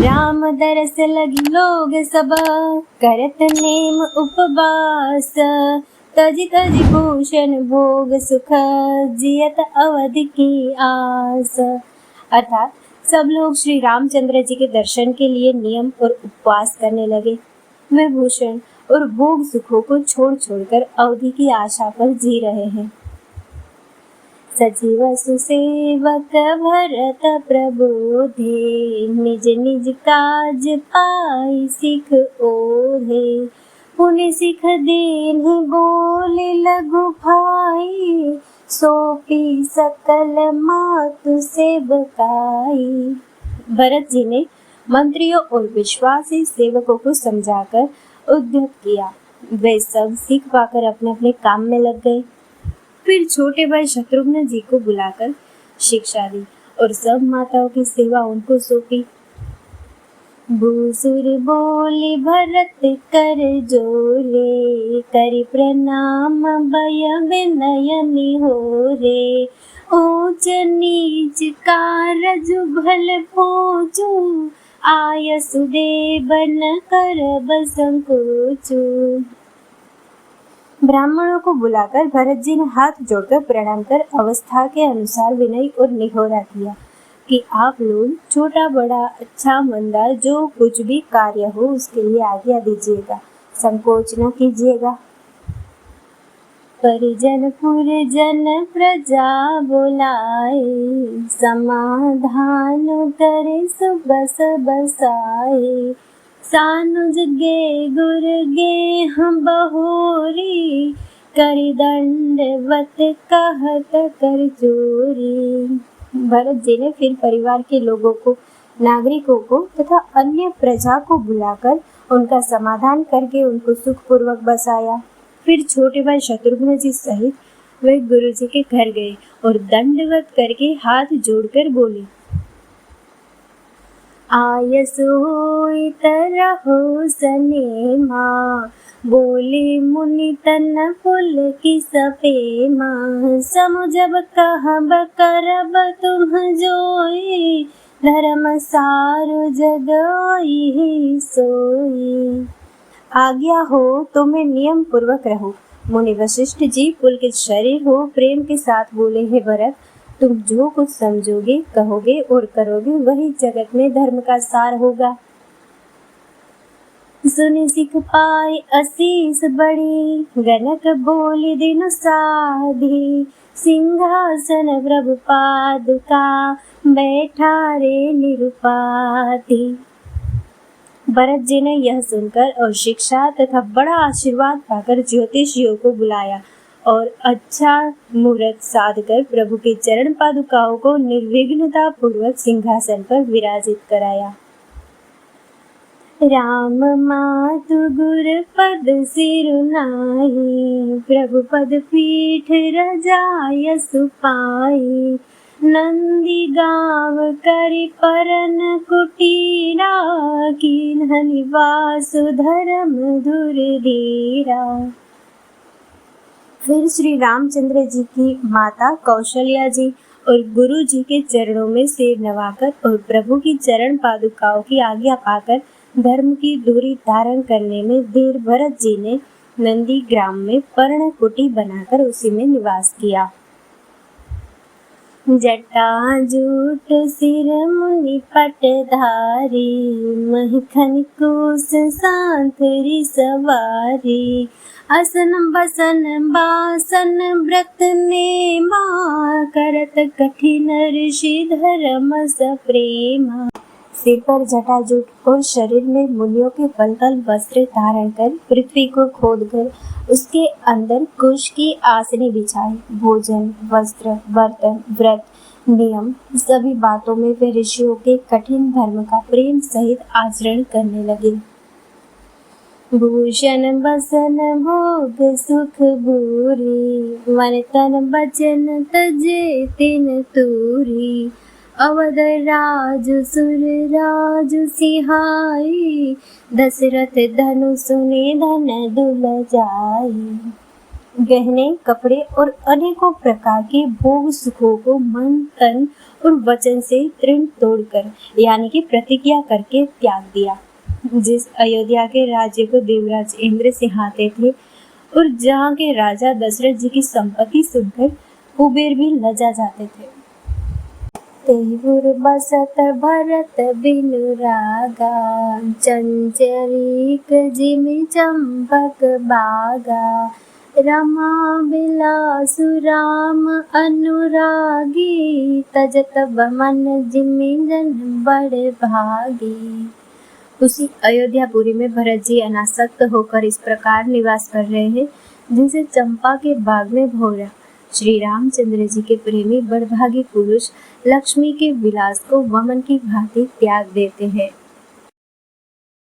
राम दरस लगी लोग सब, करत नेम उपवास। तजी तजी भूषण भोग सुख, जियत अवधि की आस। अर्थात सब लोग श्री रामचंद्र जी के दर्शन के लिए नियम और उपवास करने लगे। वे भूषण और भोग सुखों को छोड़ छोड़कर अवधि की आशा पर जी रहे हैं। सजीव सुसेवक भरत प्रबोधे, निज निज काज पाई सिख ओढ़े। पुनि सिख दीन्हि बोले लघु भाई, सौंपी सकल मातु सेवकाई। भरत जी ने मंत्रियों और विश्वासी सेवकों को समझाकर उद्युक्त किया। वे सब सीख पाकर अपने अपने काम में लग गए। फिर छोटे भाई शत्रुघ्न जी को बुलाकर शिक्षा दी और सब माताओं की सेवा उनको सौंपी। भूसुर बोले भरत कर जोरे, करि प्रणाम भय विनय निहोरे। ऊंच नीच कारज भल पहुँचू, आय सुदेवन करब संकोचू। ब्राह्मणों को बुलाकर भरत जी ने हाथ जोड़कर प्रणाम कर अवस्था के अनुसार विनय और निहोरा किया कि आप लोग छोटा बड़ा अच्छा मंदा जो कुछ भी कार्य हो उसके लिए आज्ञा दीजिएगा, संकोच न कीजिएगा। परिजन पुरजन प्रजा बुलाए, समाधान करे सुबस बसाए। सानुज गे गुर गे हम बहोरी, करि दंडवत कहत कर चोरी। भरत जी ने फिर परिवार के लोगों को, नागरिकों को तथा अन्य प्रजा को बुलाकर उनका समाधान करके उनको सुखपूर्वक बसाया। फिर छोटे भाई शत्रुघ्न जी सहित वे गुरु जी के घर गए और दंडवत करके हाथ जोड़कर बोले, आयस होई तरहो सनेमा, बोले मुनि तन फुल की सपेमा। समु जब कहब करब तुम जोई, धर्म सारु जगई सोई। आज्ञा हो तो मैं नियम पूर्वक रहूं। मुनि वशिष्ठ जी पुलकित शरीर हो प्रेम के साथ बोले, हे भरत, तुम जो कुछ समझोगे कहोगे और करोगे वही जगत में धर्म का सार होगा। सुनि सिख पाए असीस बड़ी, गनक बोली दिनु साधी। सिंहासन प्रभु पादुका, बैठा रे निरुपाधि। भरत जी ने यह सुनकर और शिक्षा तथा बड़ा आशीर्वाद पाकर ज्योतिषियों को बुलाया और अच्छा मुहूर्त साधकर प्रभु के चरण पादुकाओं को निर्विघ्नता पूर्वक सिंहासन पर विराजित कराया। राम मातु गुर पद सिरुनाई, प्रभु पद पीठ रजाय सुपाई। नंदी गाँव करि परन कुटीरा, कीन्ह निवास धर्म धुर धीरा। फिर श्री रामचंद्र जी की माता कौशल्या जी और गुरु जी के चरणों में सिर नवाकर और प्रभु की चरण पादुकाओं की आज्ञा पाकर धर्म की धुरी धारण करने में धीर भरत जी ने नंदी ग्राम में पर्णकुटी बनाकर उसी में निवास किया। जटा जूट सिर मुनि पटधारी, महखन कुश सांथरी सवारी। असन बसन बासन व्रत नेमा, करत कठिन ऋषि धर्म सप्रेमा। सिर पर जटाजूट और शरीर में मुनियों के फलतल वस्त्र धारण कर पृथ्वी को खोदकर उसके अंदर कुश की आसनी बिछाई। भोजन, वस्त्र, बर्तन, व्रत, नियम सभी बातों में वे ऋषियों के कठिन धर्म का प्रेम सहित आचरण करने लगे। भूषण बसन भोग सुख भूरी, मन तन बचन तजे तिन तूरी। अवध राज सुर राज सिहाई, दशरथ धनु सुने धन दुल जाई। गहने, कपड़े और अनेकों प्रकार के भोग सुखों को मन तन और वचन से तृण तोड़कर यानी कि प्रतिज्ञा करके त्याग दिया। जिस अयोध्या के राज्य को देवराज इंद्र सिंहाते थे और जहाँ के राजा दशरथ जी की संपत्ति सुनकर कुबेर भी लजा जाते थे। तेहुर बसत भरत बिनु रागा, चंचरीक जिमि चंपक बागा। रमा बिलासु राम अनुरागी, तजत बमन जिमि जन बड़ भागी। उसी अयोध्यापुरी में भरत जी अनासक्त होकर इस प्रकार निवास कर रहे हैं जिनसे चंपा के बाग में भौरा श्री रामचंद्र जी के प्रेमी बड़भागी पुरुष लक्ष्मी के विलास को वमन की भांति त्याग देते हैं।